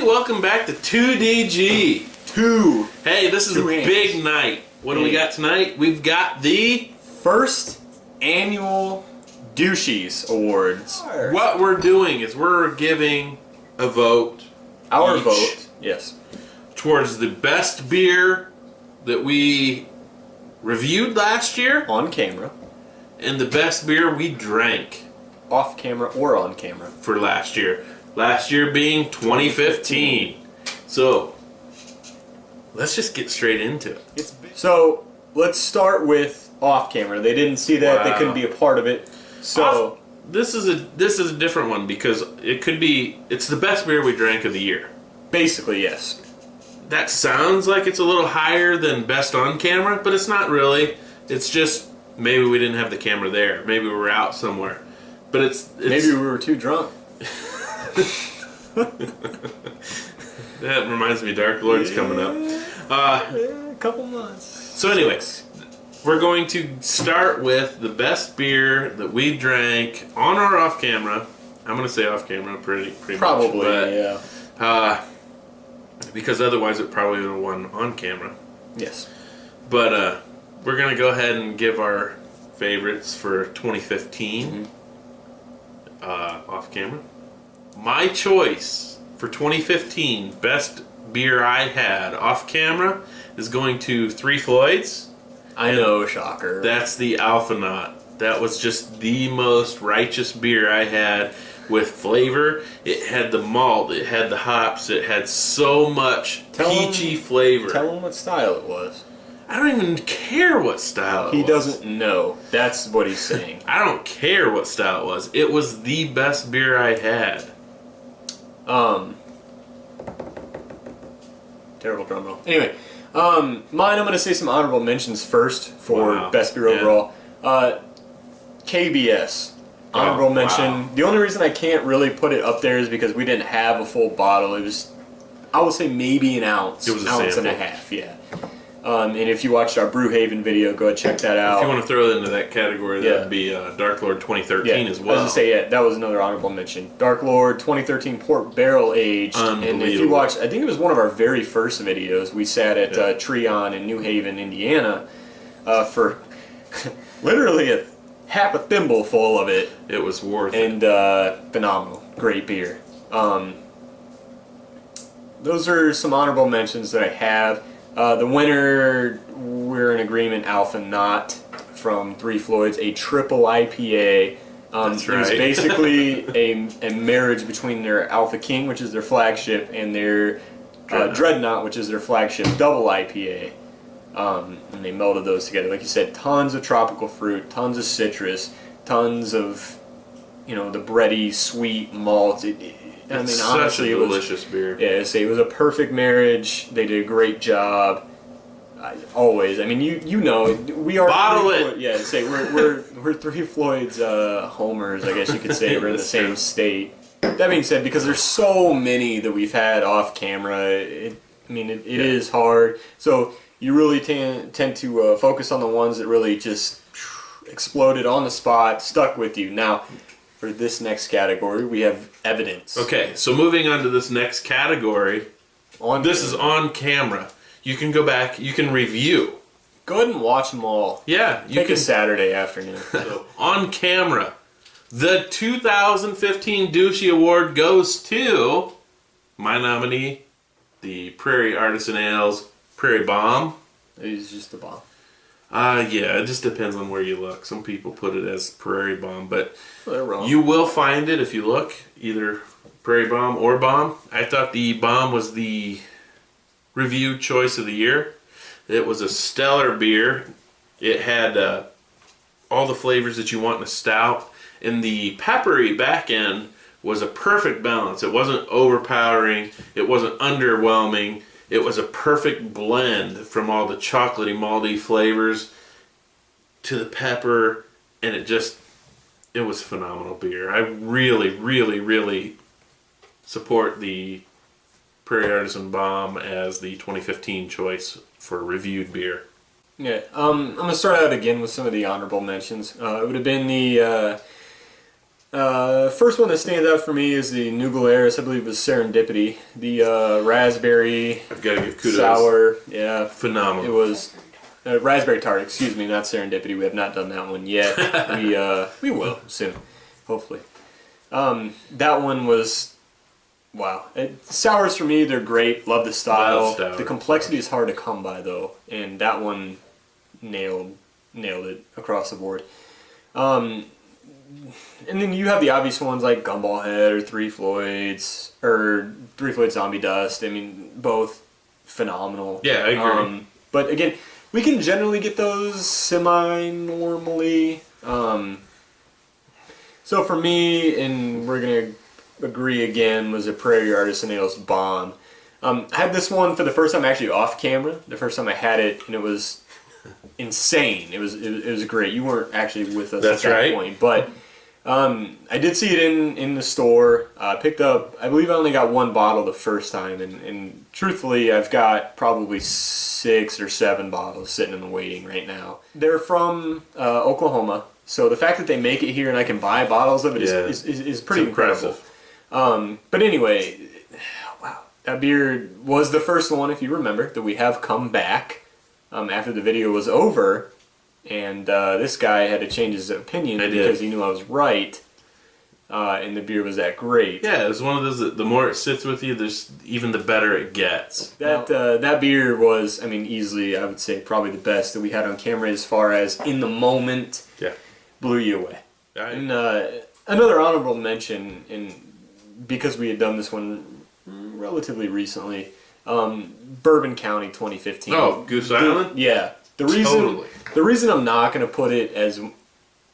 welcome back to 2DG. Hey, this is a big night. What do we got tonight? We've got the first annual Douchey Awards. What we're doing is we're giving a vote. Our vote, yes. Towards the best beer that we reviewed last year. On camera. And the best beer we drank. Off camera or on camera. For last year. Last year being 2015. So, let's just get straight into it. So, let's start with off camera. They didn't see that. They couldn't be a part of it. So, this is a different one because it's the best beer we drank of the year. Basically, yes. That sounds like it's a little higher than best on camera, but it's not really. It's just maybe we didn't have the camera there. Maybe we were out somewhere. But it's maybe we were too drunk. That reminds me, Dark Lord's coming up. A couple months. So anyways, we're going to start with the best beer that we drank on or off camera. I'm going to say off camera pretty probably, much. Yeah. Because otherwise it probably would have won on camera. Yes. But we're going to go ahead and give our favorites for 2015 off camera. My choice for 2015 best beer I had off camera is going to Three Floyds. I know, shocker. That's the Alphanaut. That was just the most righteous beer I had with flavor. It had the malt, it had the hops, it had so much peachy flavor. Tell him what style it was. I don't even care what style it was. He doesn't know. That's what he's saying. I don't care what style it was. It was the best beer I had. Terrible drum roll. Anyway, mine, I'm going to say some honorable mentions first for best beer overall. KBS. Honorable mention. Wow. The only reason I can't really put it up there is because we didn't have a full bottle. It was, I would say, maybe an ounce. It was an ounce and a half, yeah. And if you watched our Brewhaven video, go ahead check that out. If you want to throw it into that category, that would be Dark Lord 2013 as well. I was going to say, that was another honorable mention. Dark Lord 2013 Port Barrel Aged. And if you watch, I think it was one of our very first videos. We sat at Treon in New Haven, Indiana, for literally half a thimble full of it. It was worth it. And phenomenal. Great beer. Those are some honorable mentions that I have. The winner, we're in agreement, Alphanaut from Three Floyds, a triple IPA. That's right. It was basically a marriage between their Alpha King, which is their flagship, and their Dreadnought, which is their flagship double IPA. And they melded those together. Like you said, tons of tropical fruit, tons of citrus, tons of, the bready, sweet malt. I mean, honestly, such a delicious beer. Yeah, it was a perfect marriage. They did a great job. Always. I mean, you know, we are bottle it. Yeah, say we're Three Floyds homers, I guess you could say. We're in the same state. That being said, because there's so many that we've had off camera, it is hard. So you really tend to focus on the ones that really just exploded on the spot, stuck with you. Now, for this next category, we have evidence. Okay, so moving on to this next category. This is on camera. You can go back, you can review. Go ahead and watch them all. Yeah. Take a Saturday afternoon. So, on camera, the 2015 Douchey Award goes to my nominee, the Prairie Artisan Ales Prairie Bomb. It's just the bomb. Yeah, it just depends on where you look. Some people put it as Prairie Bomb, but they're wrong. You will find it if you look, either Prairie Bomb or Bomb. I thought the Bomb was the reviewed choice of the year. It was a stellar beer. It had all the flavors that you want in a stout, and the peppery back end was a perfect balance. It wasn't overpowering. It wasn't underwhelming. It was a perfect blend from all the chocolatey, malty flavors to the pepper, and it was phenomenal beer. I really, really, really support the Prairie Artisan Bomb as the 2015 choice for reviewed beer. Yeah, I'm going to start out again with some of the honorable mentions. It would have been the First one that stands out for me is the New Glarus. I believe it was Serendipity. The raspberry I've got to give kudos. sour. Yeah, Phenomenal. it was raspberry tart. Excuse me, not Serendipity. We have not done that one yet. We will soon, hopefully. That one was. Wow. Sours for me, they're great. Love the style. The complexity is hard to come by, though. And that one nailed it across the board. And then you have the obvious ones like Gumball Head or Three Floyds Zombie Dust. I mean, both phenomenal. Yeah, I agree. But again, we can generally get those semi-normally. So for me, and we're going to agree again, was a Prairie Artisan Ales Bomb. I had this one for the first time actually off camera. The first time I had it, and it was insane. It was great. You weren't actually with us at that point, but I did see it in the store. Picked up. I believe I only got one bottle the first time, and truthfully, I've got probably 6 or 7 bottles sitting in the waiting right now. They're from Oklahoma, so the fact that they make it here and I can buy bottles of it is pretty incredible. But anyway, wow, that beer was the first one, if you remember, that we have come back after the video was over, and this guy had to change his opinion because he knew I was right, and the beer was that great. Yeah, it's one of those that the more it sits with you, even the better it gets. That beer was, I mean, easily, I would say, probably the best that we had on camera as far as in the moment. Yeah, blew you away. And another honorable mention because we had done this one relatively recently, Bourbon County 2015. Oh, Goose Island? Yeah. The reason I'm not going to put it as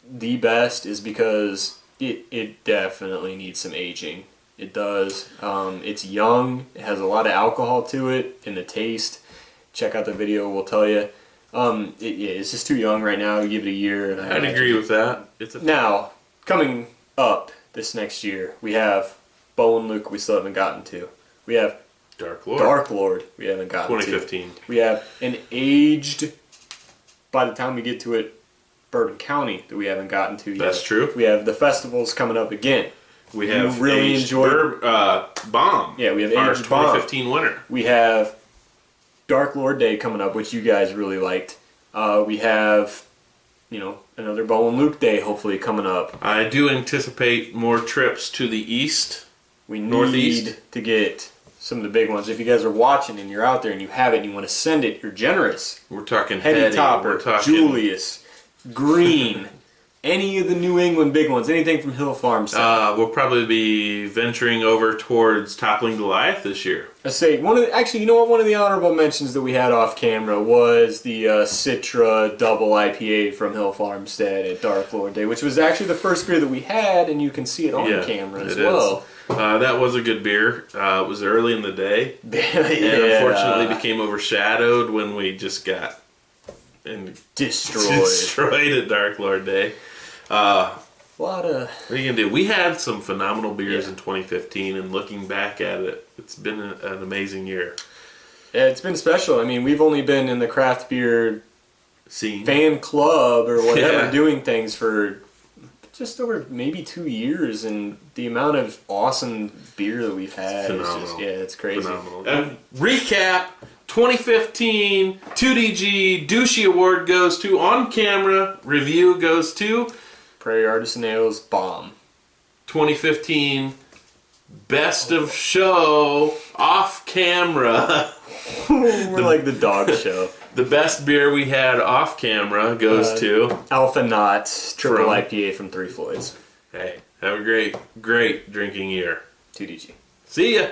the best is because it definitely needs some aging. It does. It's young. It has a lot of alcohol to it and the taste. Check out the video, we'll tell you. It's just too young right now. Give it a year. And I'd agree with that. Now, coming up this next year, we have Bo and Luke we still haven't gotten to. We have Dark Lord we haven't gotten 2015. We have an aged, by the time we get to it, Bourbon County that we haven't gotten to yet. That's true. We have the festivals coming up again. We have really enjoyed Bomb. Yeah, we have our aged 2015 winner. We have Dark Lord Day coming up, which you guys really liked. We have, another Bo and Luke Day hopefully coming up. I do anticipate more trips to the east. We need to get some of the big ones. If you guys are watching and you're out there and you have it and you want to send it, you're generous. We're talking Heady Topper, Julius, Green, any of the New England big ones, anything from Hill Farm. We'll probably be venturing over towards Toppling Goliath this year. I say one of the honorable mentions that we had off camera was the Citra Double IPA from Hill Farmstead at Dark Lord Day, which was actually the first beer that we had, and you can see it on camera as well. That was a good beer. It was early in the day, and unfortunately became overshadowed when we just got destroyed at Dark Lord Day. What are you gonna do? We had some phenomenal beers in 2015, and looking back at it, it's been an amazing year. Yeah, it's been special. I mean, we've only been in the craft beer scene, fan club or whatever, doing things for just over maybe 2 years, and the amount of awesome beer that we've had is just, it's crazy. Phenomenal. Recap: 2015 2DG Douchey Award goes to On Camera. Review goes to Prairie Artisan Ales Bomb. 2015 Best of Show Off Camera. We're like the dog show. The best beer we had off camera goes to Alpha Knots Triple IPA from Three Floyds. Hey, have a great drinking year. 2DG. See ya.